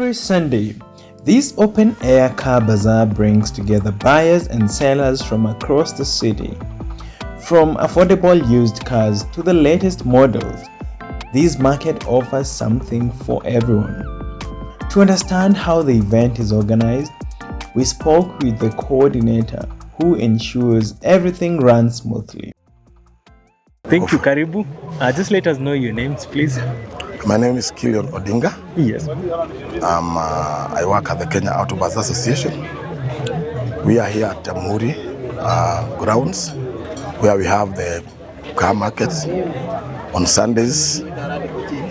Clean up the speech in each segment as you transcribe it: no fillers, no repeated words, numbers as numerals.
Every Sunday, this open-air car bazaar brings together buyers and sellers from across the city. From affordable used cars to the latest models, this market offers something for everyone. To understand how the event is organized, we spoke with the coordinator who ensures everything runs smoothly. Thank you, Karibu. Just let us know your names, please. My name is Kilian Odinga. Yes. I work at the Kenya Auto Bazaar Association. We are here at Jamhuri grounds, where we have the car markets on Sundays.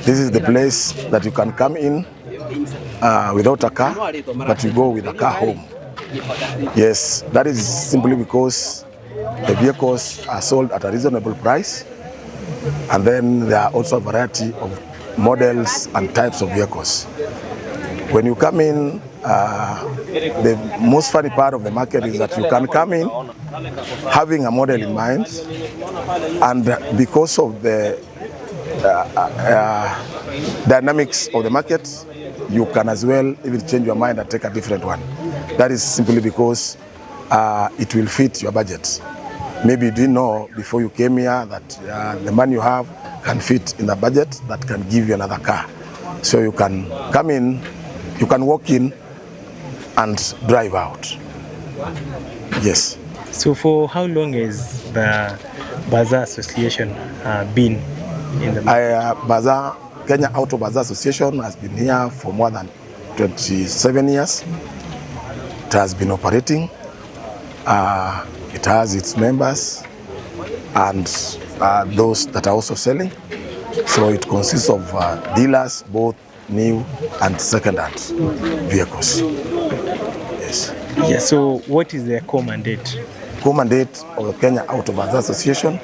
This is the place that you can come in without a car, but you go with a car home. Yes, that is simply because the vehicles are sold at a reasonable price, and then there are also a variety of models and types of vehicles. When you come in, the most funny part of the market is that you can come in having a model in mind, and because of the dynamics of the market, you can as well even change your mind and take a different one. That is simply because it will fit your budget. Maybe you didn't know before you came here that the money you have can fit in the budget that can give you another car. So you can come in, you can walk in and drive out. Yes. So for how long has the Bazaar Association been in the market? Kenya Auto Bazaar Association has been here for more than 27 years. It has been operating. It has its members and those that are also selling. So it consists of dealers, both new and second-hand vehicles. Yes. Yeah, so what is their core mandate? Core mandate of the Kenya Auto Bazaar Association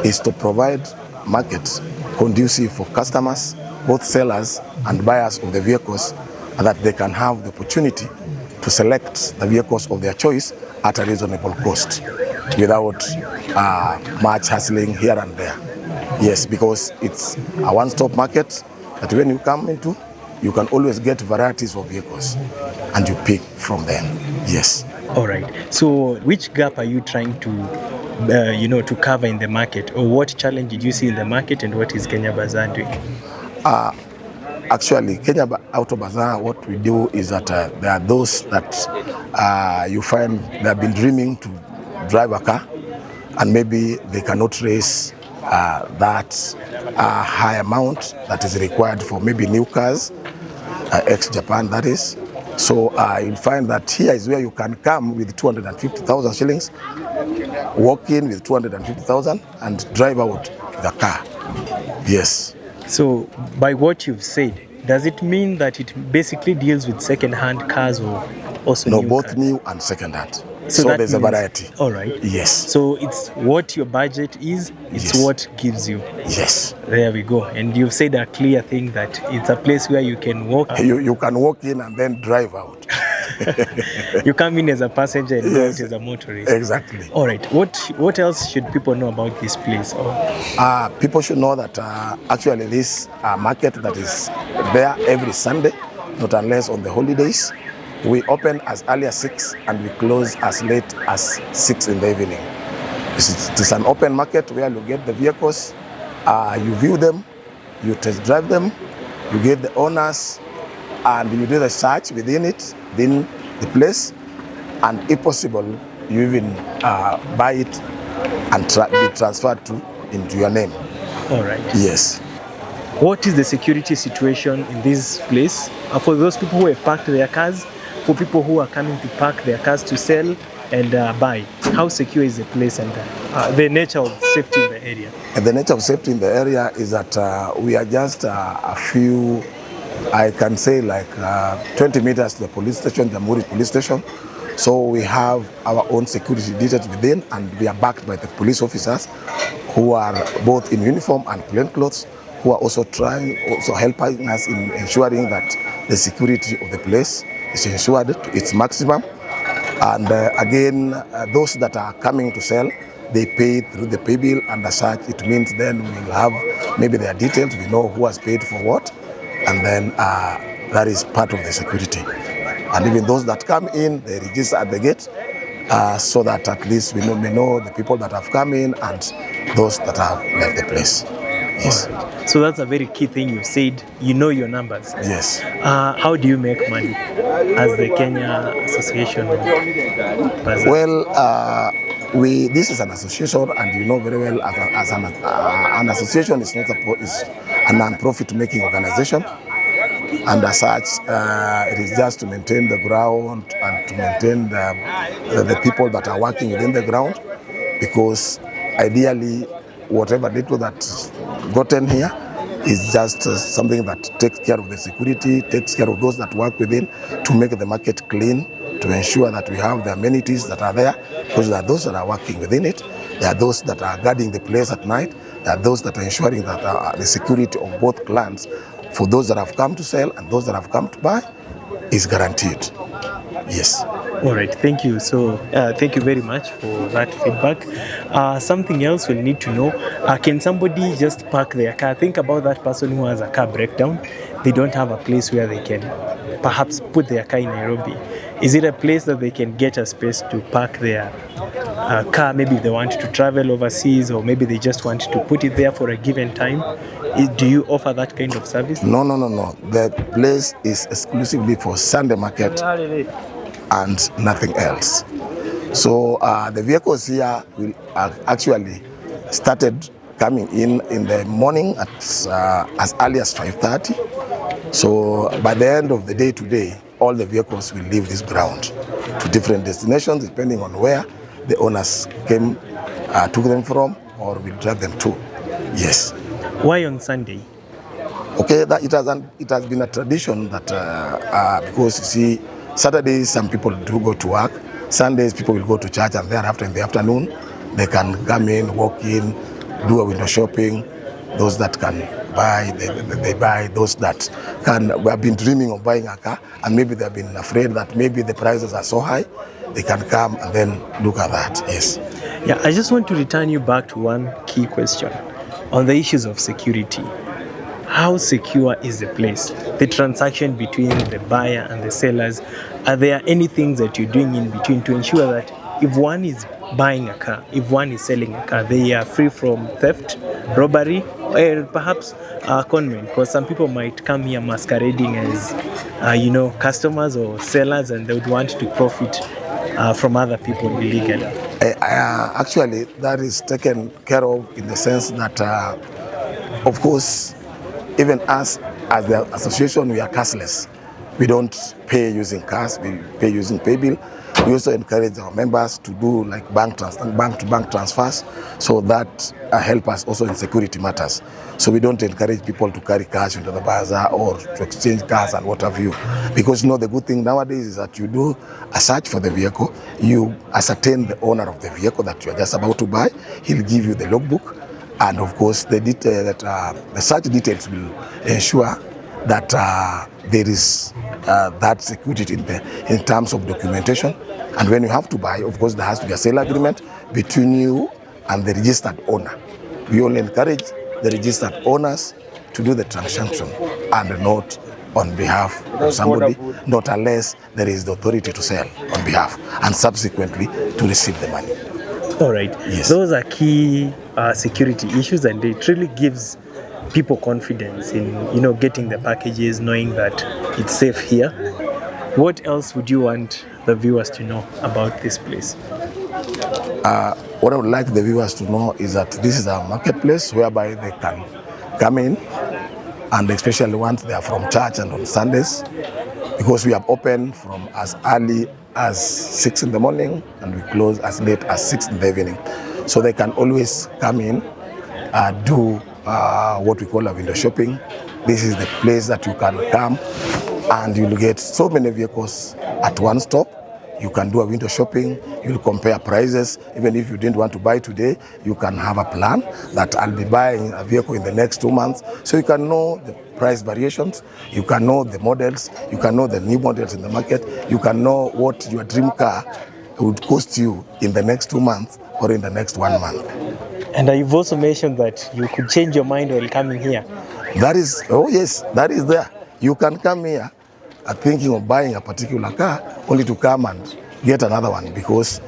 is to provide markets conducive for customers, both sellers and buyers of the vehicles, and that they can have the opportunity to select the vehicles of their choice at a reasonable cost without much hassling here and there. Yes, because it's a one-stop market that when you come into, you can always get varieties of vehicles and you pick from them. Yes. All right. So which gap are you trying to to cover in the market, or what challenge did you see in the market, and what is Kenya Bazaar doing? Actually, Kenya Auto Bazaar, what we do is that there are those that you find they have been dreaming to drive a car, and maybe they cannot raise that high amount that is required for maybe new cars, ex-Japan that is. So you'll find that here is where you can come with 250,000 shillings, walk in with 250,000 and drive out the car. Yes. So by what you've said, does it mean that it basically deals with second-hand cars or also No, new both cars? new and second-hand. So there's a variety. All right. Yes. So it's what your budget is, it's Yes. what gives you. Yes. There we go. And you've said a clear thing that it's a place where you can walk. You can walk in and then drive out. You come in as a passenger and go Yes. out as a motorist. Exactly. All right. What else should people know about this place? People should know that actually this market that is there every Sunday, not unless on the holidays. We open as early as 6 and we close as late as 6 in the evening. It is an open market where you get the vehicles, you view them, you test drive them, you get the owners, and you do the search within the place, and if possible, you even buy it and be transferred into your name. All right. Yes. What is the security situation in this place for those people who have parked their cars, for people who are coming to park their cars to sell and buy? How secure is the place, and the nature of safety in the area? And the nature of safety in the area is that we are just a few, I can say like 20 meters to the police station, the Jamhuri police station. So we have our own security details within, and we are backed by the police officers who are both in uniform and plain clothes, who are also helping us in ensuring that the security of the place is ensured to its maximum. And again, those that are coming to sell, they pay through the pay bill, and as such, it means then we'll have maybe their details, we know who has paid for what, and then That is part of the security. And even those that come in, they register at the gate so that at least we know the people that have come in and those that have left the place. Yes. Right. So that's a very key thing you've said. You know your numbers. Yes. How do you make money as the Kenya Association of Bazaar? Well, this is an association, and you know very well as an association is not is a non-profit making organization, and as such, it is just to maintain the ground and to maintain the people that are working within the ground, because ideally, whatever little that's gotten here is just something that takes care of the security, takes care of those that work within, to make the market clean, to ensure that we have the amenities that are there, because there are those that are working within it, there are those that are guarding the place at night, there are those that are ensuring that the security of both clans, for those that have come to sell and those that have come to buy, is guaranteed. Yes. All right, thank you. So thank you very much for that feedback. Something else we'll need to know, can somebody just park their car? Think about that person who has a car breakdown. They don't have a place where they can perhaps put their car in Nairobi. Is it a place that they can get a space to park their car? Maybe they want to travel overseas, or maybe they just want to put it there for a given time. Do you offer that kind of service? No. The place is exclusively for Sunday market and nothing else. So the vehicles here will actually started coming in the morning at as early as 5:30. So by the end of the day today, all the vehicles will leave this ground to different destinations depending on where the owners took them from or will drive them to. Yes. Why on Sunday? Okay, it has been a tradition that because you see, Saturdays some people do go to work. Sundays people will go to church, and thereafter in the afternoon they can come in, walk in, do a window shopping. Those that can buy, they buy. Those that have been dreaming of buying a car, and maybe they've been afraid that maybe the prices are so high, they can come and then look at that. Yes. Yeah, I just want to return you back to one key question on the issues of security. How secure is the place? The transaction between the buyer and the sellers, are there any things that you're doing in between to ensure that if one is buying a car, if one is selling a car, they are free from theft, robbery, or perhaps conment? Because some people might come here masquerading as, customers or sellers, and they would want to profit from other people illegally. Actually, that is taken care of in the sense that, of course, even us as the association, we are cashless. We don't pay using cash, we pay using pay bill. We also encourage our members to do like bank-to-bank transfers, so that help us also in security matters. So we don't encourage people to carry cash into the bazaar or to exchange cars and what have you. Because the good thing nowadays is that you do a search for the vehicle, you ascertain the owner of the vehicle that you are just about to buy, he'll give you the logbook, and of course the search details will ensure that there is that security in terms of documentation. And when you have to buy, of course, there has to be a sale agreement between you and the registered owner. We only encourage the registered owners to do the transaction and not on behalf of somebody, not unless there is the authority to sell on behalf and subsequently to receive the money. All right. Yes. Those are key security issues, and it really gives people confidence in getting the packages, knowing that it's safe here. What else would you want the viewers to know about this place? What I would like the viewers to know is that this is a marketplace whereby they can come in, and especially once they are from church and on Sundays, because we have opened from as early as 6 in the morning and we close as late as 6 in the evening. So they can always come in, do what we call a window shopping. This is the place that you can come and you'll get so many vehicles at one stop. You can do a window shopping, you'll compare prices. Even if you didn't want to buy today, you can have a plan that I'll be buying a vehicle in the next 2 months. So you can know the price variations, you can know the models, you can know the new models in the market, you can know what your dream car would cost you in the next 2 months or in the next 1 month. And you've also mentioned that you could change your mind while coming here. That is, oh yes, that is there. You can come here are thinking of buying a particular car only to come and get another one because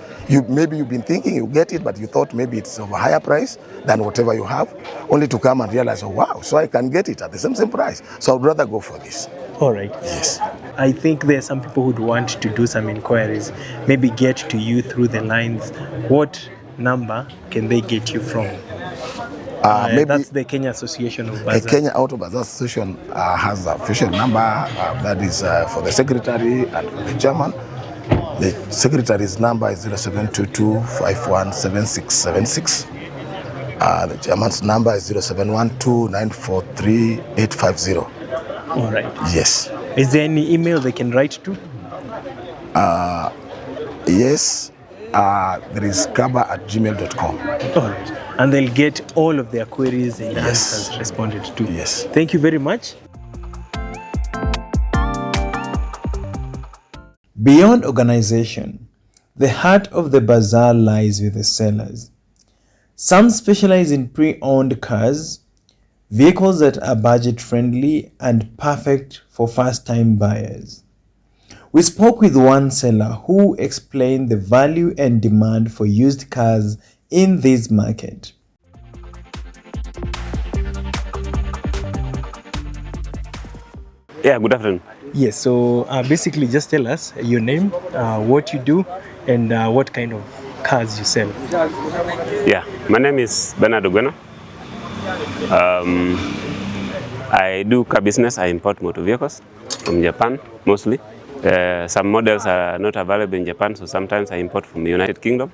maybe you've been thinking you get it, but you thought maybe it's of a higher price than whatever you have, only to come and realize, oh wow, so I can get it at the same price. So I'd rather go for this. All right. Yes. I think there are some people who'd want to do some inquiries, maybe get to you through the lines. What number can they get you from? Maybe that's the Kenya Association of Bazaar. The Kenya Auto Bazaar Association has an official number that is for the secretary and for the chairman. The secretary's number is 0722517676. The chairman's number is 0712943850. All right. Yes. Is there any email they can write to? Yes. There is kaba@gmail.com. All right. And they'll get all of their queries and answers responded to. Yes. Thank you very much. Beyond organization, the heart of the bazaar lies with the sellers. Some specialize in pre-owned cars, vehicles that are budget-friendly and perfect for first-time buyers. We spoke with one seller who explained the value and demand for used cars in this market. Yeah, good afternoon. Yes, so basically just tell us your name, what you do, and what kind of cars you sell. Yeah, my name is Bernard Ogwena. I do car business. I import motor vehicles from Japan mostly. Some models are not available in Japan, so sometimes I import from the United Kingdom.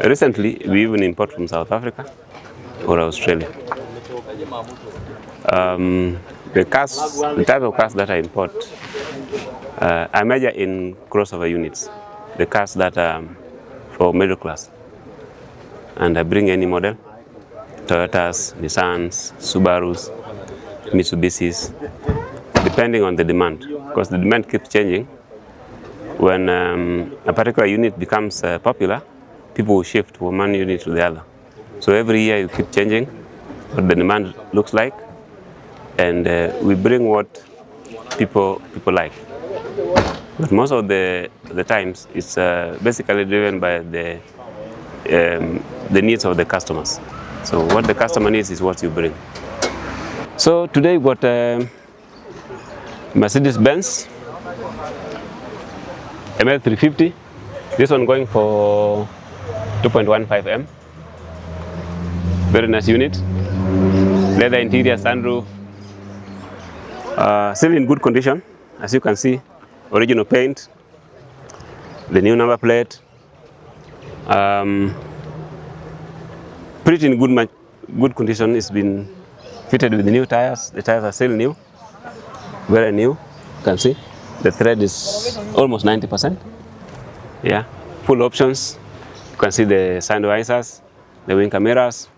Recently, we even import from South Africa or Australia. The type of cars that I import, I major in crossover units, the cars that are for middle class. And I bring any model, Toyotas, Nissans, Subarus, Mitsubishis, depending on the demand, because the demand keeps changing. When a particular unit becomes popular, people will shift from one unit to the other. So every year you keep changing what the demand looks like, and we bring what people like. But most of the times, it's basically driven by the needs of the customers. So what the customer needs is what you bring. So today we got Mercedes-Benz ML350. This one going for 2.15 M. Very nice unit. Leather interior, sunroof. Still in good condition, as you can see. Original paint, the new number plate. Pretty in good condition. It's been fitted with the new tires. The tires are still new, very new. You can see the tread is almost 90%. Yeah, full options. You can see the side visors, the wing cameras.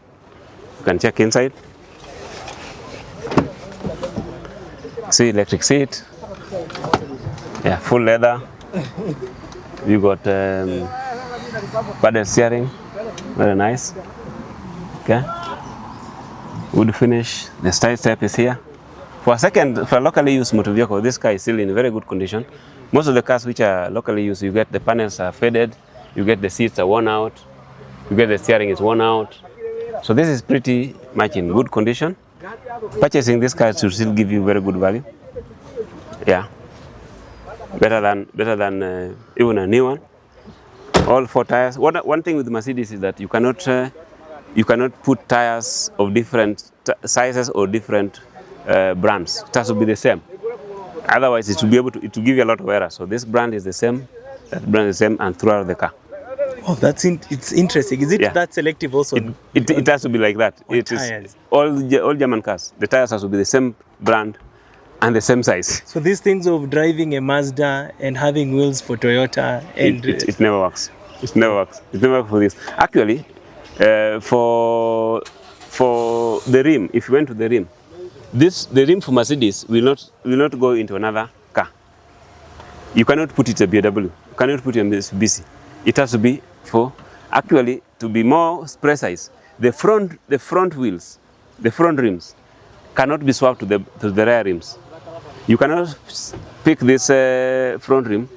You can check inside. See electric seat. Yeah, full leather. You got padded steering, very nice. Okay. Wood finish. The side step is here. For a locally used motor vehicle, this car is still in very good condition. Most of the cars which are locally used, you get the panels are faded, you get the seats are worn out, you get the steering is worn out. So this is pretty much in good condition. Purchasing this car should still give you very good value. Yeah, better than even a new one. All four tires. One thing with Mercedes is that you cannot put tires of different sizes or different brands. It has to be the same. Otherwise, it will give you a lot of errors. So this brand is the same, that brand is the same, and throughout the car. Oh, it's interesting. Is it that selective also? It has to be like that. It tires? Is all German cars. The tires has to be the same brand and the same size. So these things of driving a Mazda and having wheels for Toyota and it never works. It never works. It never works for this. Actually, for the rim, if you went to the rim, the rim for Mercedes will not go into another car. You cannot put it a BMW. You cannot put it a Mitsubishi. It has to be actually, to be more precise, the front wheels, the front rims cannot be swapped to the rear rims. You cannot pick this front rim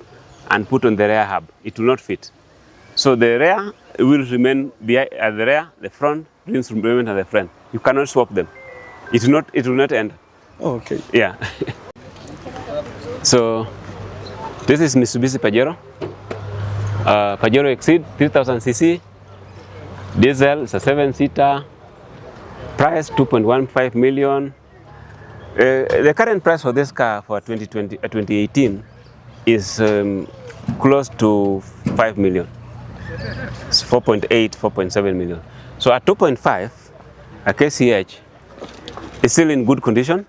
and put on the rear hub. It will not fit. So the rear will remain at the rear, the front rims will remain at the front. You cannot swap them. It will not end. Oh, okay. Yeah. So this is Mitsubishi Pajero. Pajero Exceed 3000 cc. Diesel is a 7-seater. Price 2.15 million. The current price for this car for 2018 is close to 5 million. It's 4.8, 4.7 million. So at 2.5, a KCH is still in good condition.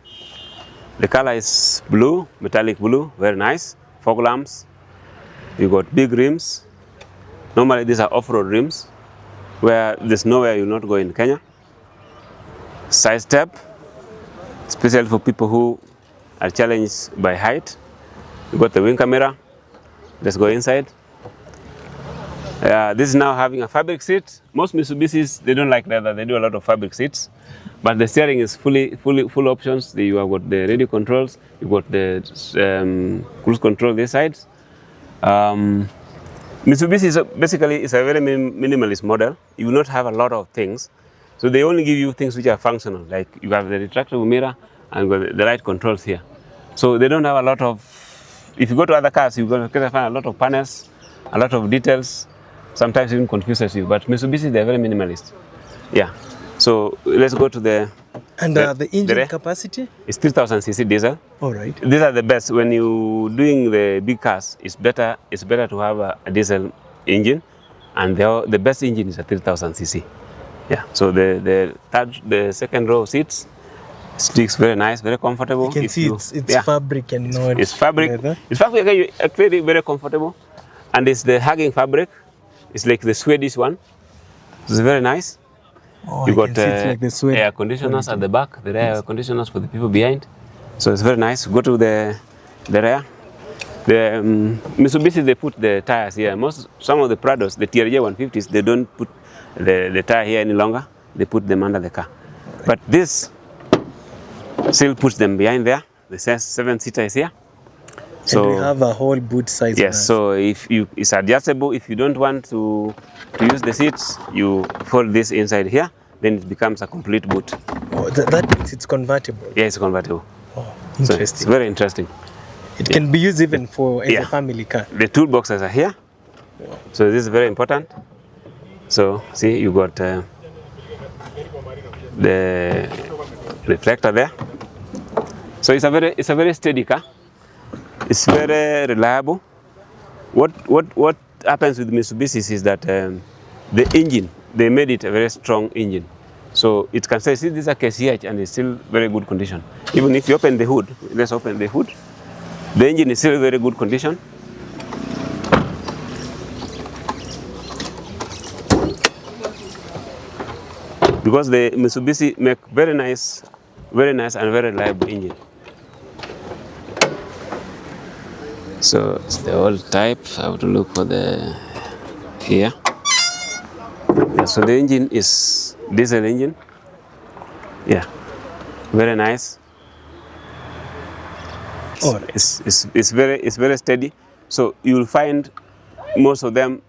The color is blue, metallic blue, very nice. Fog lamps. You got big rims. Normally these are off-road rims, where there's nowhere you'll not go in Kenya. Side step, especially for people who are challenged by height. You got the wing camera. Let's go inside. This is now having a fabric seat. Most Mitsubishis, they don't like leather. They do a lot of fabric seats. But the steering is full options. You have got the radio controls. You got the cruise control this side. Mitsubishi is basically a very minimalist model. You will not have a lot of things. So they only give you things which are functional. Like you have the retractable mirror and the light controls here. So they don't have a lot of, if you go to other cars, you're going to find a lot of panels, a lot of details. Sometimes even confuses you. But Mitsubishi, they're very minimalist. Yeah. So let's go to the... And the engine capacity? It's 3000 cc diesel. All right. These are the best. When you're doing the big cars, it's better to have a diesel engine. And the best engine is a 3000 cc. Yeah. So the second row seats, sticks very nice, very comfortable. You can see it's fabric and not it's fabric. leather. It's fabric, very, very comfortable. And it's the hugging fabric. It's like the Swedish one. It's very nice. Oh, you got like the air conditioners at the back, the rear air conditioners for the people behind. So it's very nice. Go to the rear. The Mitsubishi, they put the tires here. Some of the Prados, the TRJ 150s, they don't put the tire here any longer. They put them under the car. But this still puts them behind there. The 7-seater is here. So and we have a whole boot size. Yes, so it's adjustable. If you don't want to use the seats, you fold this inside here, then it becomes a complete boot. Oh, that means it's convertible. Yeah, it's convertible. Oh, interesting. So it's very interesting. It can be used even for as a family car. The toolboxes are here. So this is very important. So see, you got the reflector there. So it's a very steady car. It's very reliable. What happens with Mitsubishi is that the engine, they made it a very strong engine. So it can say, see, this is a KCH and it's still very good condition. Even if you open the hood, let's open the hood. The engine is still very good condition. Because the Mitsubishi make very nice and very reliable engine. So it's the old type. I have to look for the here. Yeah, so the engine is diesel engine. Yeah, very nice. Oh, it's very steady. So you will find most of them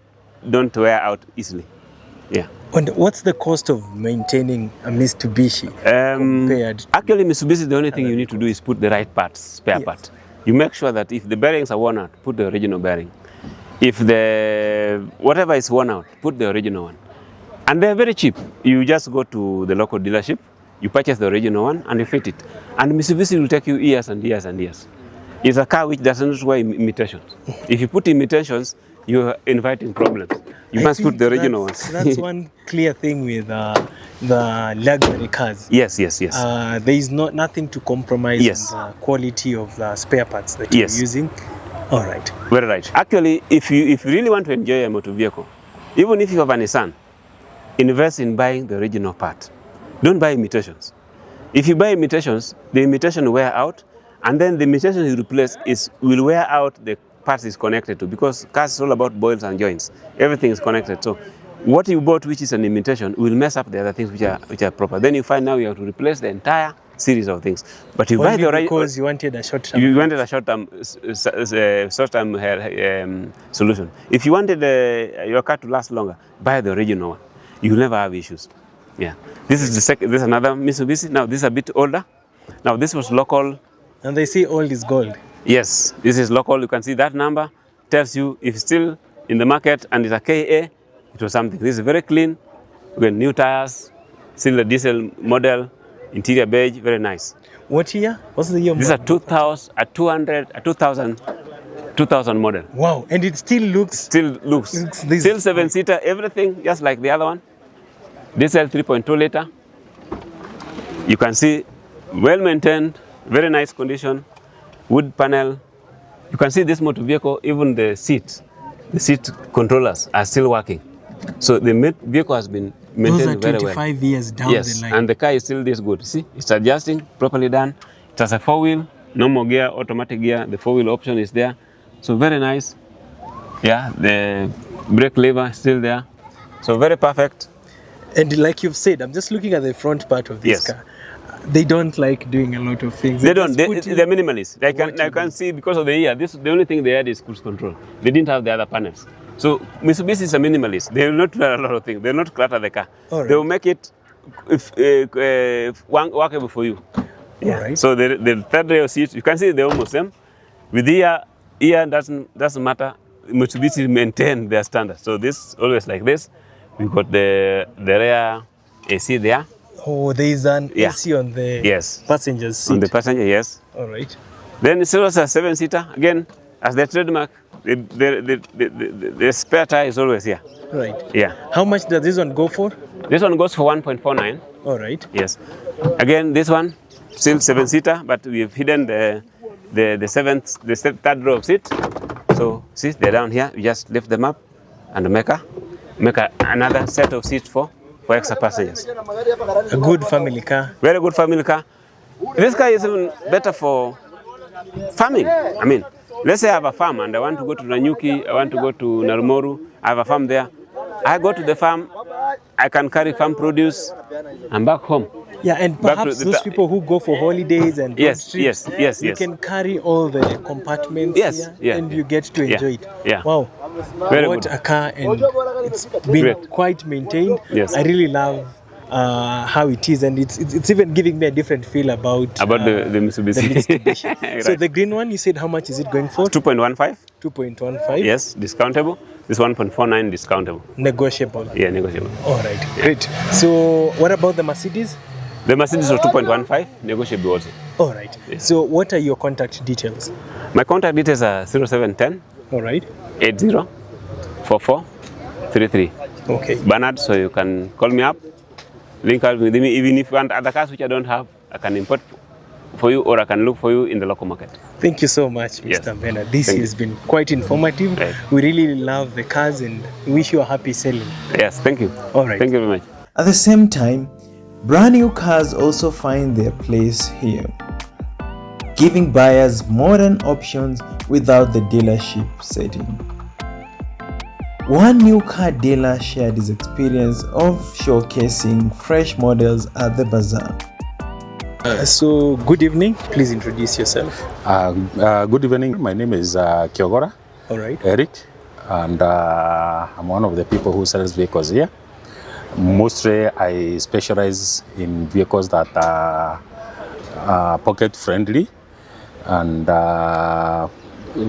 don't wear out easily. Yeah. And what's the cost of maintaining a Mitsubishi compared? Actually, Mitsubishi, the only thing you need to do is put the right parts, spare part. You make sure that if the bearings are worn out, put the original bearing. If whatever is worn out, put the original one. And they're very cheap. You just go to the local dealership, you purchase the original one, and you fit it. And Mitsubishi will take you years and years and years. It's a car which doesn't wear imitations. If you put imitations, you're inviting problems. You must put the original ones. That's one clear thing with the luxury cars. Yes. There is nothing to compromise on the quality of the spare parts that you're using. All right. Very right. Actually, if you really want to enjoy a motor vehicle, even if you have a Nissan, invest in buying the original part. Don't buy imitations. If you buy imitations, the imitation will wear out, and then the imitation you replace will wear out the parts is connected to, because cars is all about boils and joints. Everything is connected. So what you bought, which is an imitation, will mess up the other things which are proper. Then you find now you have to replace the entire series of things. But you buy the original because you wanted a short-term. You wanted a short-term solution. If you wanted your car to last longer, buy the original one. You'll never have issues. Yeah. This is the second. This is another Mitsubishi. Now this is a bit older. Now this was local. And they say old is gold. Yes, this is local. You can see that number tells you if it's still in the market and it's a KA, it was something. This is very clean. We got new tires, still a diesel model, interior beige, very nice. What year? What's the year? This is a 2000 model. Wow, and it still looks. Still 7-seater, everything just like the other one. Diesel 3.2 liter. You can see well maintained, very nice condition, wood panel. You can see this motor vehicle, even the seat controllers are still working. So the vehicle has been maintained very well. Those are 25 years down the line. And the car is still this good. See, it's adjusting, properly done. It has a 4-wheel, normal gear, automatic gear. The 4-wheel option is there. So very nice. Yeah, the brake lever is still there. So very perfect. And like you've said, I'm just looking at the front part of this car. They don't like doing a lot of things. They're minimalists. I can see because of the year, the only thing they had is cruise control. They didn't have the other panels. So Mitsubishi is a minimalist. They will not do a lot of things. They will not clutter the car. Right. They will make it workable for you. Yeah. Right. So the third row seats, you can see they're almost same. With the ear doesn't matter. Mitsubishi maintain their standard. So this always like this. We got the rear AC there. Oh, there is an AC on the passenger's seat. On the passenger, yes. All right. Then it's also a 7-seater. Again, as the trademark, the spare tire is always here. Right. Yeah. How much does this one go for? This one goes for 1.49. All right. Yes. Again, this one still 7-seater, but we've hidden the third row of seat. So see, they're down here. We just lift them up and make another set of seats for extra passengers. A good family car. Very good family car. This car is even better for farming. I mean, let's say I have a farm and I want to go to Nanyuki, I want to go to Narumoru, I have a farm there. I go to the farm, I can carry farm produce, and back home. Yeah, and perhaps those people who go for holidays and trips, you can carry all the compartments here and you get to enjoy it. Yeah. Wow. Very what good. A car, and it's been quite maintained. Yes. I really love how it is, and it's even giving me a different feel about the Mitsubishi. Right. So the green one, you said how much is it going for? 2.15. 2.15. Yes, discountable. This 1.49 discountable. Negotiable. Yeah, negotiable. All right, great. So what about the Mercedes? The Mercedes was 2.15, negotiable also. All right. Yes. So what are your contact details? My contact details are 0710. All right. 804433. Okay. Bernard, so you can call me up, link up with me. Even if you want other cars which I don't have, I can import for you or I can look for you in the local market. Thank you so much, Mr. Bernard. This has been quite informative. Right. We really love the cars and wish you a happy selling. Yes, thank you. All right. Thank you very much. At the same time, brand new cars also find their place here, giving buyers modern options without the dealership setting. One new car dealer shared his experience of showcasing fresh models at the bazaar. So, good evening. Please introduce yourself. Good evening. My name is Kiogora. All right. Eric, and I'm one of the people who sells vehicles here. Mostly, I specialize in vehicles that are pocket friendly and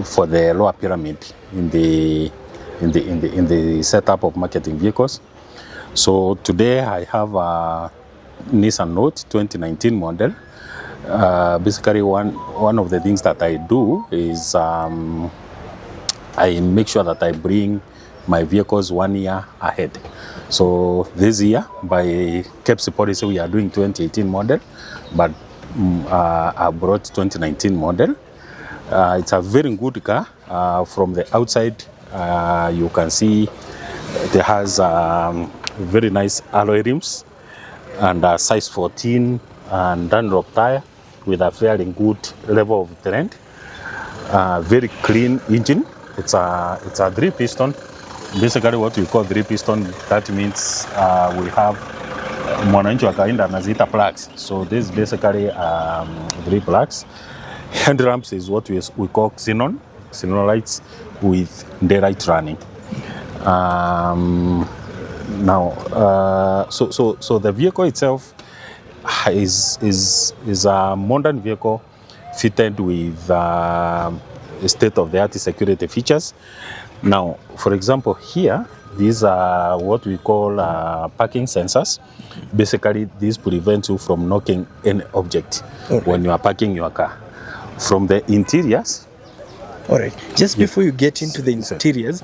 for the lower pyramid in the setup of marketing vehicles. So today I have a Nissan Note 2019 model. Basically, one of the things that I do is I make sure that I bring my vehicles 1 year ahead. So this year, by KEPSI policy, we are doing 2018 model, but I brought 2019 model. It's a very good car. From the outside, you can see it has very nice alloy rims and size 14 and Dunlop tire with a fairly good level of trend. Very clean engine. It's a 3-piston basically what we call 3-piston. That means we have mwananchi wa kawaida anaziita plugs. So this is basically 3 plugs. Hand ramps is what we call xenon lights with daylight running. So the vehicle itself is a modern vehicle fitted with state-of-the-art security features. Now, for example, here, these are what we call parking sensors. Basically, this prevents you from knocking any object when you are parking your car. From the interiors. All right. Just before you get into the interiors,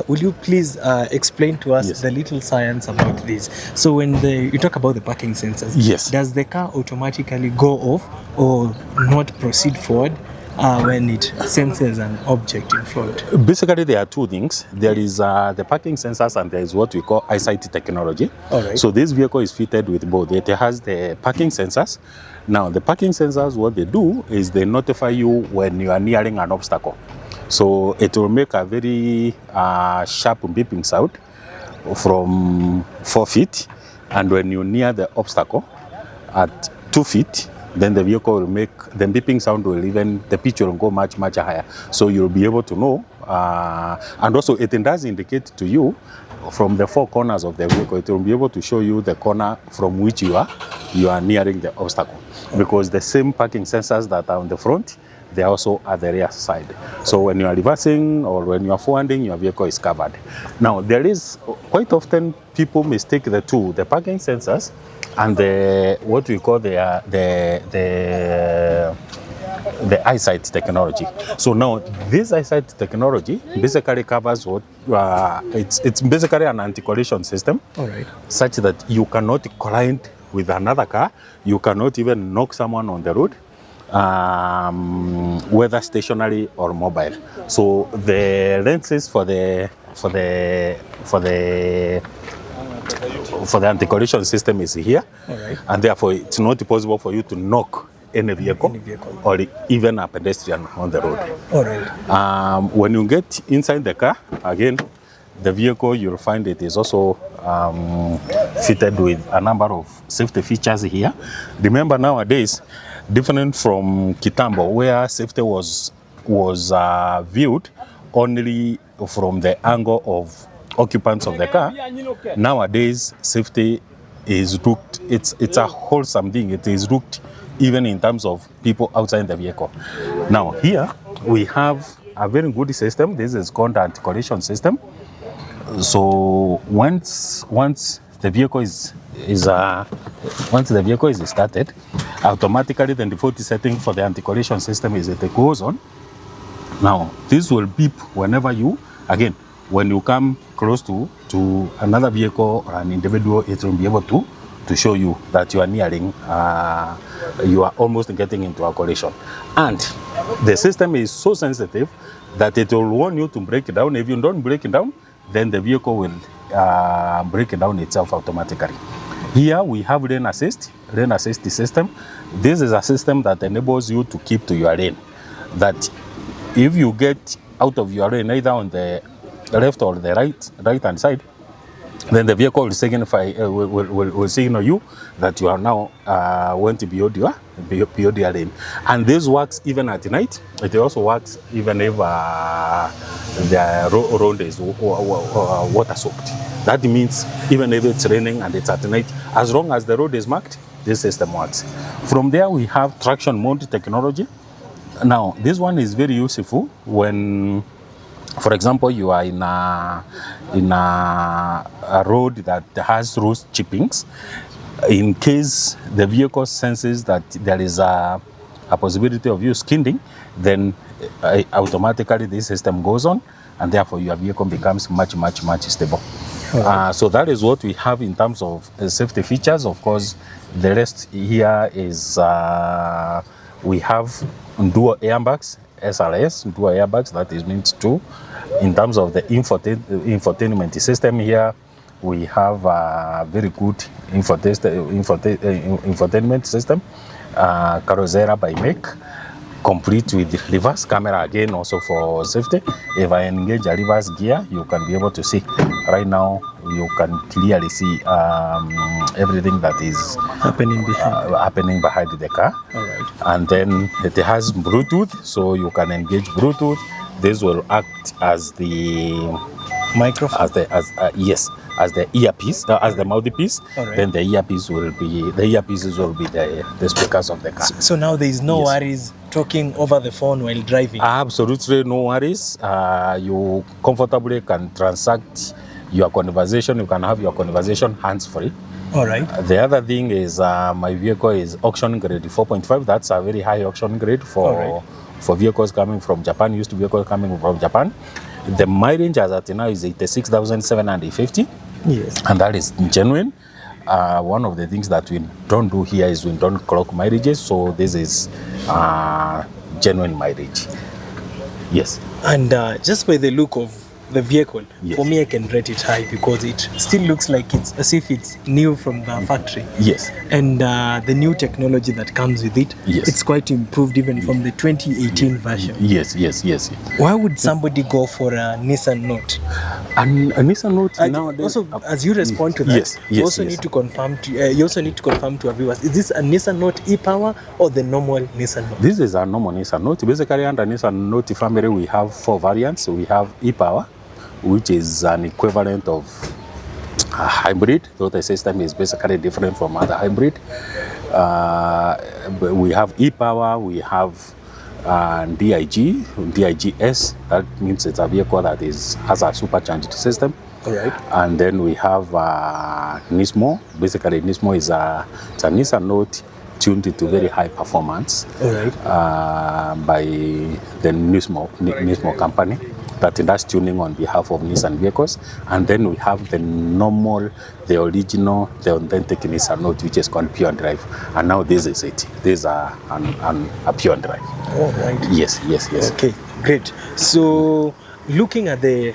will you please explain to us the little science about this? So when you talk about the parking sensors, does the car automatically go off or not proceed forward when it senses an object in front? Basically, there are 2 things. There is the parking sensors and there is what we call eyesight technology. All right. So this vehicle is fitted with both. It has the parking sensors. Now, the parking sensors, what they do is they notify you when you are nearing an obstacle. So it will make a very sharp beeping sound from 4 feet. And when you near the obstacle at 2 feet, then the vehicle will make, the beeping sound will even, the pitch will go much higher. So you'll be able to know. And also it does indicate to you from the 4 corners of the vehicle, it will be able to show you the corner from which you are nearing the obstacle. Because the same parking sensors that are on the front, they are also at the rear side. So when you are reversing or when you are forwarding, your vehicle is covered. Now, there is quite often people mistake the two, the parking sensors and the what we call the eyesight technology. So now this eyesight technology basically covers what it's basically an anti-collision system. All right. Such that you cannot collide with another car, you cannot even knock someone on the road, whether stationary or mobile. So the lenses for the anti-collision system is here, right. And therefore it's not possible for you to knock any vehicle or even a pedestrian on the road. All right. When you get inside the car, again, the vehicle, you'll find it is also fitted with a number of safety features here. Remember, nowadays, different from Kitambo, where safety was viewed only from the angle of occupants of the car. Nowadays, safety is looked, it's a wholesome thing. It is looked even in terms of people outside the vehicle. Now, here we have a very good system. This is called the anti-collision system. So once the vehicle is started, automatically the default setting for the anti-collision system is that it goes on. Now this will beep whenever when you come close to another vehicle or an individual, it will be able to show you that you are nearing, you are almost getting into a collision. And the system is so sensitive that it will warn you to break it down. If you don't break it down, then the vehicle will break it down itself automatically. Here we have lane assist system. This is a system that enables you to keep to your lane. That if you get out of your lane, either on the left or the right hand side, then the vehicle will signal you that you are now went beyond your lane. And this works even at night. It also works even if the road is water soaked. That means even if it's raining and it's at night, as long as the road is marked, this system works. From there, we have traction mode technology. Now, this one is very useful when, for example, you are in a road that has road chippings. In case the vehicle senses that there is a possibility of you skidding, then automatically this system goes on, and therefore your vehicle becomes much stable. So that is what we have in terms of safety features. Of course, the rest here is we have dual airbags, SRS, dual airbags, that is means 2. In terms of the infotainment system here, we have a very good infotainment system, Carrozera by Make. complete with reverse camera again, also for safety. If I engage a reverse gear, you can be able to see. Right now, you can clearly see everything that is happening behind the car. All right. And then it has Bluetooth, so you can engage Bluetooth. This will act as the microphone, as the earpiece, as the mouthpiece. Right. Then the earpieces will be the speakers of the car. So now there is no worries talking over the phone while driving. Absolutely no worries. You comfortably can transact your conversation. You can have your conversation hands-free. All right. The other thing is my vehicle is auction grade 4.5. That's a very high auction grade for vehicles coming from Japan, used vehicles coming from Japan. The mileage as at now is 86,750. Yes. And that is genuine. One of the things that we don't do here is we don't clock mileages, so this is genuine mileage. Yes. And just by the look of the vehicle, for me I can rate it high because it still looks like it's as if it's new from the factory. Yes. And the new technology that comes with it, it's quite improved even from the 2018 version. Yes. Why would somebody go for a Nissan Note? And a Nissan Note nowadays. Also, as you respond to that, you also need to confirm to our viewers: is this a Nissan Note e-Power or the normal Nissan Note? This is a normal Nissan Note. Basically, under Nissan Note family, we have 4 variants. We have e-Power, which is an equivalent of a hybrid, though the system is basically different from other hybrid. We have e-Power, we have DIGS. That means it's a vehicle that has a supercharged system. All right. And then we have Nismo. Basically, Nismo is a Nissan Note tuned to very high performance. All right. By the Nismo company that does tuning on behalf of Nissan vehicles. And then we have the normal, the original, the authentic Nissan Note, which is called Pure Drive. And now this is it. This is a Pure Drive. Oh, right. Yes. Okay, great. So looking at the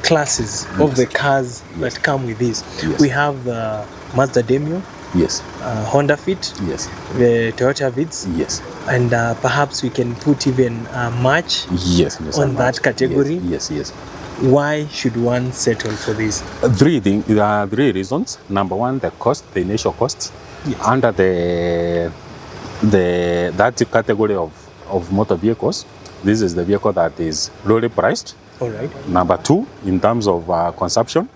classes of the cars that come with this, we have the Mazda Demio. Yes. Honda Fit. Yes. The Toyota Vitz. Yes. And perhaps we can put even a March on that category. Yes. Why should one settle for this? There are 3 reasons. Number 1, the cost, the initial cost. Yes. Under that category of motor vehicles, this is the vehicle that is lowly priced. All right. Number 2, in terms of consumption,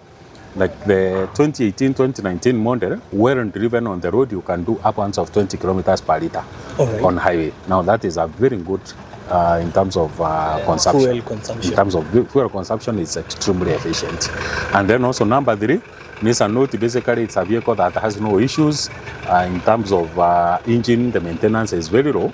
like the 2018-2019 model, when driven on the road, you can do upwards of 20 kilometers per liter on highway. Now that is a very good in terms of consumption. Fuel consumption. In terms of fuel consumption, it's extremely efficient. And then also number 3, Nissan Note, basically it's a vehicle that has no issues in terms of engine. The maintenance is very low.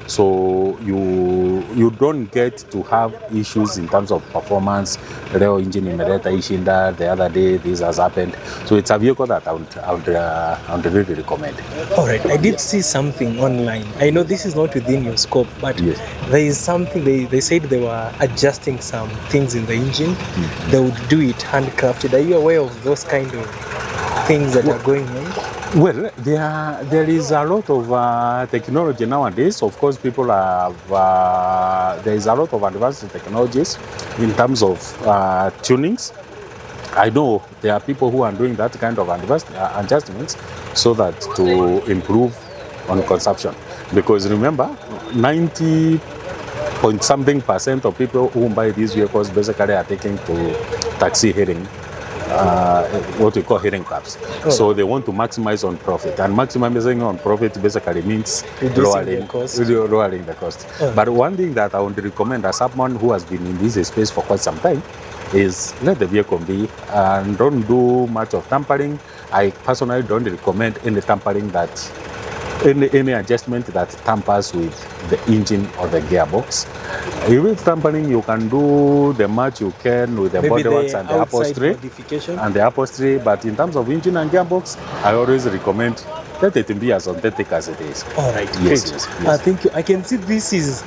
So you don't get to have issues in terms of performance. Real engine generator issue the other day, this has happened. So it's a vehicle that I would really recommend. All right, I did see something online. I know this is not within your scope, but there is something they said they were adjusting some things in the engine. They would do it handcrafted. Are you aware of those kind of things that are going on? Well, there is a lot of technology nowadays. Of course, people have, there is a lot of advanced technologies in terms of tunings. I know there are people who are doing that kind of adjustments so that to improve on consumption. Because remember, 90-point-something% of people who buy these vehicles basically are taking to taxi hailing. What we call hidden caps. So they want to maximize on profit, and maximizing on profit basically means lowering the cost. But one thing that I would recommend as someone who has been in this space for quite some time is let the vehicle be and don't do much of tampering. I personally don't recommend any tampering any adjustment that tampers with the engine or the gearbox. With tampering, you can do the much you can with the bodyworks and the upholstery. But in terms of engine and gearbox, I always recommend let it be as authentic as it is. All right, yes. Thank you. I can see this is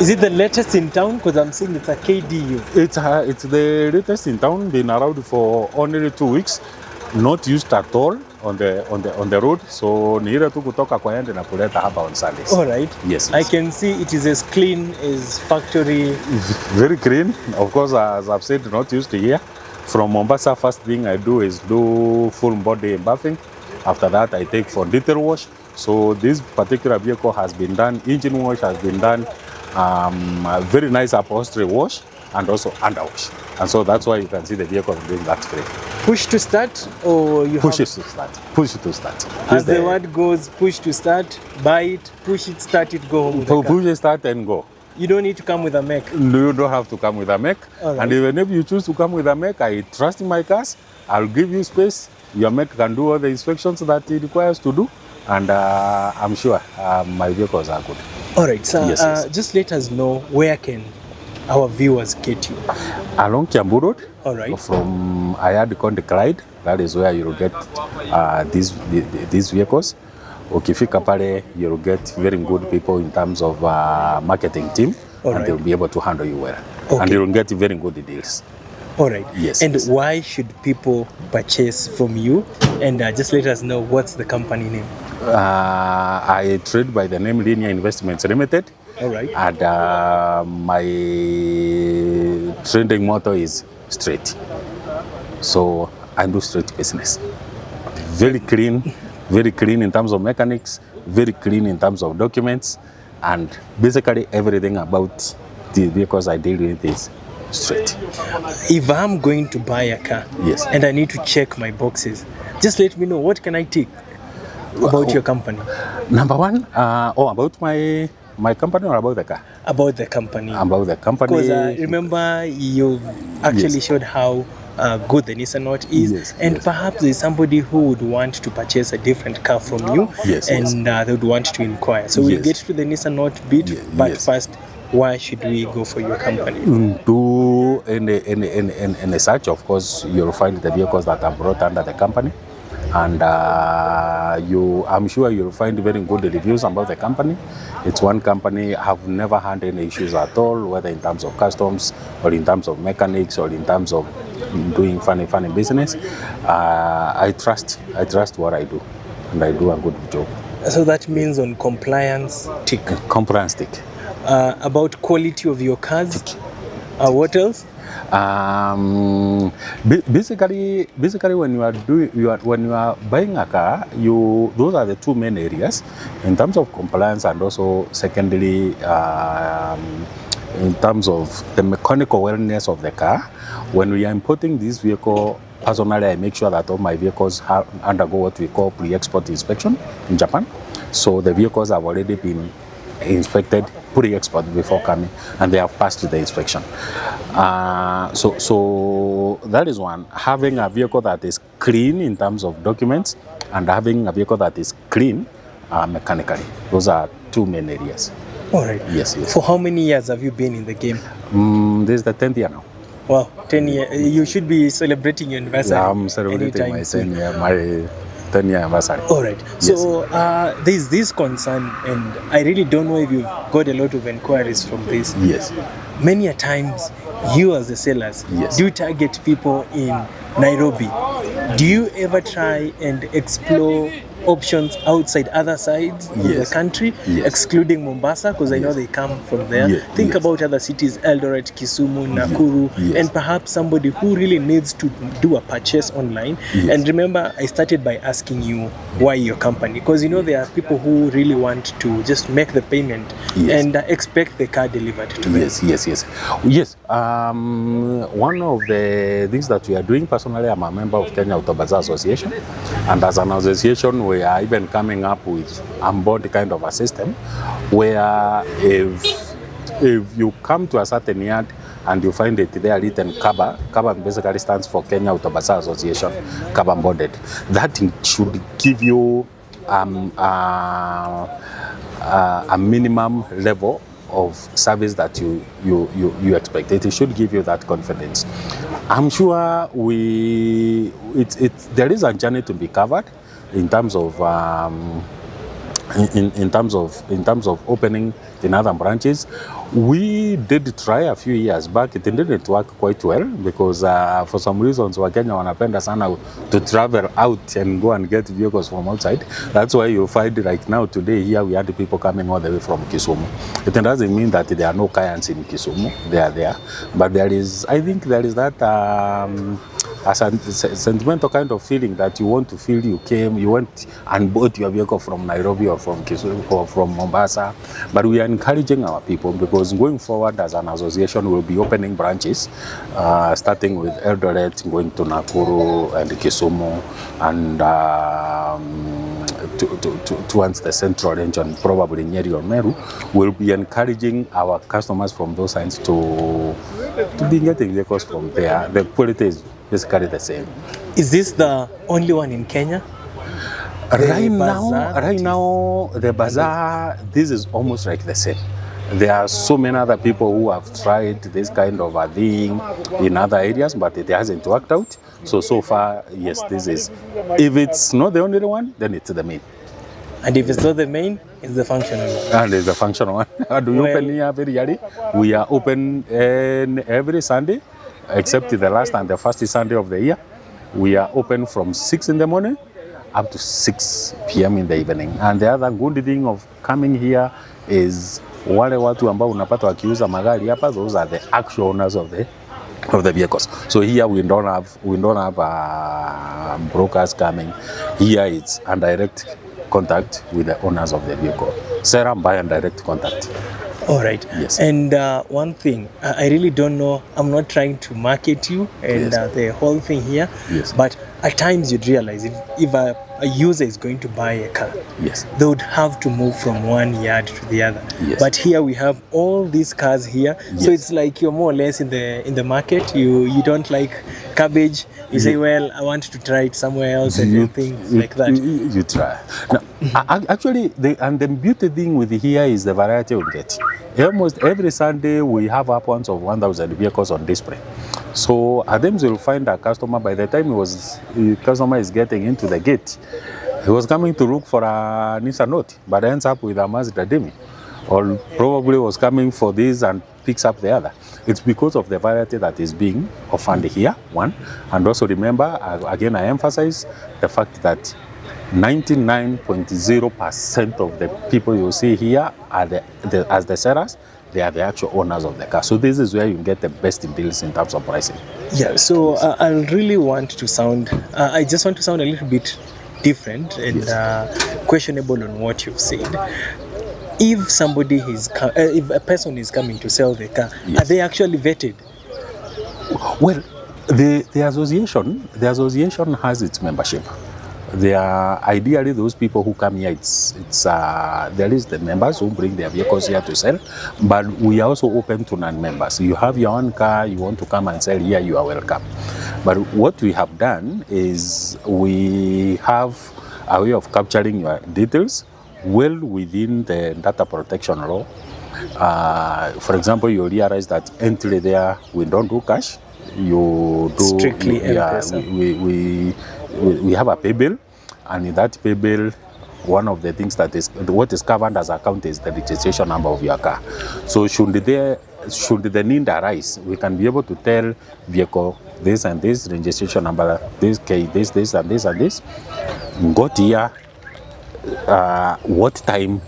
it the latest in town? Because I'm seeing it's a KDU. It's the latest in town, been around for only 2 weeks, not used at all. on the road, so ni ile tu kutoka kwa end na kuleta hapa on Sundays. All right. Yes, I yes. can see it is as clean as factory. Very clean. Of course, as I've said, not used to here. From Mombasa, first thing I do is do full body buffing. After that, I take for detail wash. So this particular vehicle has been done, engine wash has been done, a very nice upholstery wash, and also under wash. And so that's why you can see the vehicle doing that great. Push to start, or you Push have... it to start. Push it to start. As the word goes, push to start, buy it, push it, start it, go home with the car. Push it, start, and go. You don't need to come with a mech. You don't have to come with a mech. All right. And even if you choose to come with a mech, I trust in my cars. I'll give you space. Your mech can do all the inspections that it requires to do. And I'm sure my vehicles are good. All right, sir. Yes, yes. Just let us know, where can our viewers get you? Along Kiambu Road, All right. from Ayad Conde Clyde, that is where you'll get these vehicles. Ukifika pale, you'll get very good people in terms of marketing team, All and right. they'll be able to handle you well. Okay. And you'll get very good deals. All right. Yes, And yes. why should people purchase from you? And just let us know, what's the company name? I trade by the name Linear Investments Limited. All right. And my trading motto is straight. So I do straight business. Very clean in terms of mechanics, very clean in terms of documents, and basically everything about the vehicles I deal with is straight. If I'm going to buy a car, Yes. and I need to check my boxes, just let me know, what can I tick about your company? Number one, about my company or about the car? About the company. About the company. Because remember, you've actually Yes. showed how good the Nissan Note is, Yes, and yes. perhaps there's somebody who would want to purchase a different car from you, Yes, yes. and they would want to inquire. So we'll Yes. get to the Nissan Note bit, but yes. first, why should we go for your company? Do in a search, of course, you'll find the vehicles that are brought under the company, and I'm sure you'll find very good reviews about the company. It's one company I've never had any issues at all, whether in terms of customs or in terms of mechanics or in terms of doing funny business. I trust what I do, and I do a good job. So that means on compliance, tick. Compliance tick. About quality of your cars, what else? Basically, when you are buying a car, those are the two main areas in terms of compliance, and also secondly, in terms of the mechanical wellness of the car. When we are importing this vehicle, personally, I make sure that all my vehicles undergo what we call pre-export inspection in Japan. So the vehicles have already been inspected pre-export before coming, and they have passed the inspection. So that is one. Having a vehicle that is clean in terms of documents, and having a vehicle that is clean mechanically. Those are two main areas. All right. Yes, yes. For how many years have you been in the game? This is the 10th year now. Wow, 10 years. You should be celebrating your anniversary. Yeah, I'm celebrating anytime soon. my 10-year anniversary. All right. So there's this concern, and I really don't know if you've got a lot of inquiries from this. Yes. Many a times, you as the sellers Yes. do target people in Nairobi. Do you ever try and explore options outside other sides of the Yes. country, Yes. excluding Mombasa, because I know they come from there? Yes. Think Yes. about other cities, Eldoret, Kisumu, Nakuru, Yes. and perhaps somebody who really needs to do a purchase online. Yes. And remember, I started by asking you why your company, because you know there are people who really want to just make the payment Yes. and expect the car delivered to them. Yes. One of the things that we are doing, personally, I'm a member of Kenya Auto Bazaar Association, and as an association, we are even coming up with onboard kind of a system where if you come to a certain yard and you find it there written KABA basically stands for Kenya Auto Bazaar Association, KABA onboarded. That should give you a minimum level of service that you expect. It should give you that confidence. I'm sure there is a journey to be covered in terms of in terms of opening in other branches. We did try a few years back. It didn't work quite well because for some reasons Wakenya wanapenda sana to travel out and go and get vehicles from outside. That's why you find like now today here we had people coming all the way from Kisumu. It doesn't mean that there are no clients in Kisumu. They are there, but I think there is that a sentimental kind of feeling that you want to feel you went and bought your vehicle from Nairobi or from Kisumu or from Mombasa. But we are encouraging our people because going forward as an association we'll be opening branches, starting with Eldoret, going to Nakuru and Kisumu, and towards the central region, probably Nyeri or Meru. We'll be encouraging our customers from those sides to be getting vehicles from there. The quality is basically the same. Is this the only one in Kenya? Right now, the bazaar, this is almost like the same. There are so many other people who have tried this kind of a thing in other areas, but it hasn't worked out. So far, yes, this is. If it's not the only one, then it's the main. And if it's not the main, it's the functional one. And it's the functional one. Do you open here very early? We are open every Sunday, except the last and the first Sunday of the year. We are open from 6 in the morning up to 6 p.m. in the evening. And the other good thing of coming here is wale watu ambao unapata wakiuza magari hapa, those are the actual owners of the vehicles. So here we don't have brokers coming. Here it's a direct contact with the owners of the vehicle. Sell and buy and direct contact. All right. Yes. And one thing, I really don't know, I'm not trying to market you and Yes. the whole thing here, Yes. but at times you'd realize if a user is going to buy a car, Yes. they would have to move from one yard to the other. Yes. But here we have all these cars here, so Yes. it's like you're more or less in the market. You don't like cabbage. You say, well, I want to try it somewhere else, and things like that. You try. Now, actually, the beauty thing with here is the variety we get. Almost every Sunday we have upwards of 1,000 vehicles on display. So at times you'll find a customer, by the time the customer is getting into the gate, he was coming to look for a Nissan Note, but ends up with a Mazda Demio, or probably was coming for this and picks up the other. It's because of the variety that is being offered here, one. And also remember, again, I emphasize the fact that 99.0% of the people you see here are as the sellers, they are the actual owners of the car. So this is where you get the best deals in terms of pricing. Yeah, so I really want to sound, I just want to sound a little bit different and questionable on what you've said. If somebody if a person is coming to sell the car, Yes. are they actually vetted? Well, the association has its membership. They are ideally those people who come here. There is the members who bring their vehicles here to sell, but we are also open to non-members. You have your own car, you want to come and sell here, you are welcome. But what we have done is we have a way of capturing your details well within the data protection law. For example, you realize that entry there, we don't do cash. You do Strictly M-Pesa. We have a pay bill, and in that pay bill, one of the things that is what is covered as account is the registration number of your car. So should the need arise, we can be able to tell vehicle this and this registration number, this and this and this, got here, what time,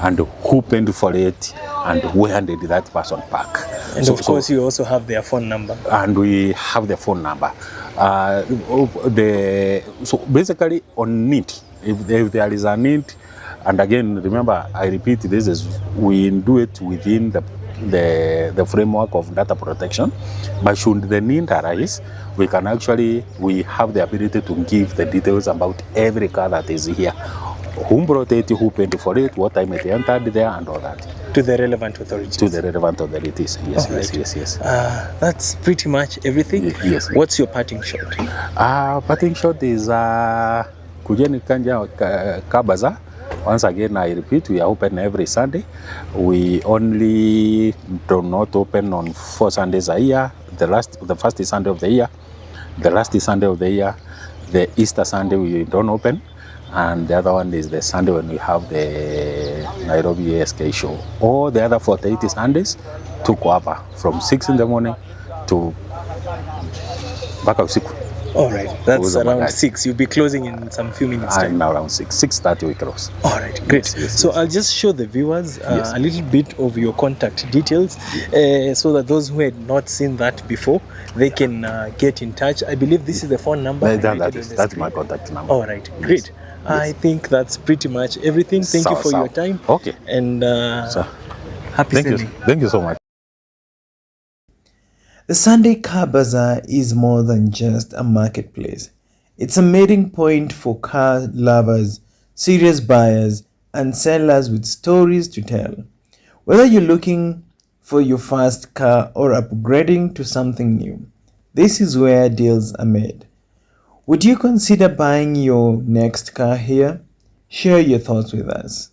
and who paid for it, and where did that person park. And of course, you also have their phone number. And we have the phone number. So basically, on need, if there is a need, and again, remember, I repeat, we do it within the framework of data protection. But should the need arise, we have the ability to give the details about every car that is here. Who brought it, who paid for it, what time it entered there, and all that. To the relevant authorities. Yes, Right. yes. That's pretty much everything. Yes. What's your parting shot? Parting shot is Kujeni Kanja Car Bazaar. Once again, I repeat, we are open every Sunday. We only do not open on 4 Sundays a year. The first Sunday of the year, the last Sunday of the year, the Easter Sunday we don't open. and the other one is the Sunday when we have the Nairobi ASK show. Or the other 48 Sundays to Kuapa from 6 in the morning to mpaka usiku. All right, that's around 6. You'll be closing in some few minutes time. Around 6:30 we close. All right, great. So I'll just show the viewers a little bit of your contact details, so that those who had not seen that before, they can get in touch. I believe this is the phone number. That's my contact number. All right, great. I think that's pretty much everything. Thank you for your time. Okay. And happy Sunday. Thank you so much. The Sunday Car Bazaar is more than just a marketplace. It's a meeting point for car lovers, serious buyers, and sellers with stories to tell. Whether you're looking for your first car or upgrading to something new, this is where deals are made. Would you consider buying your next car here? Share your thoughts with us.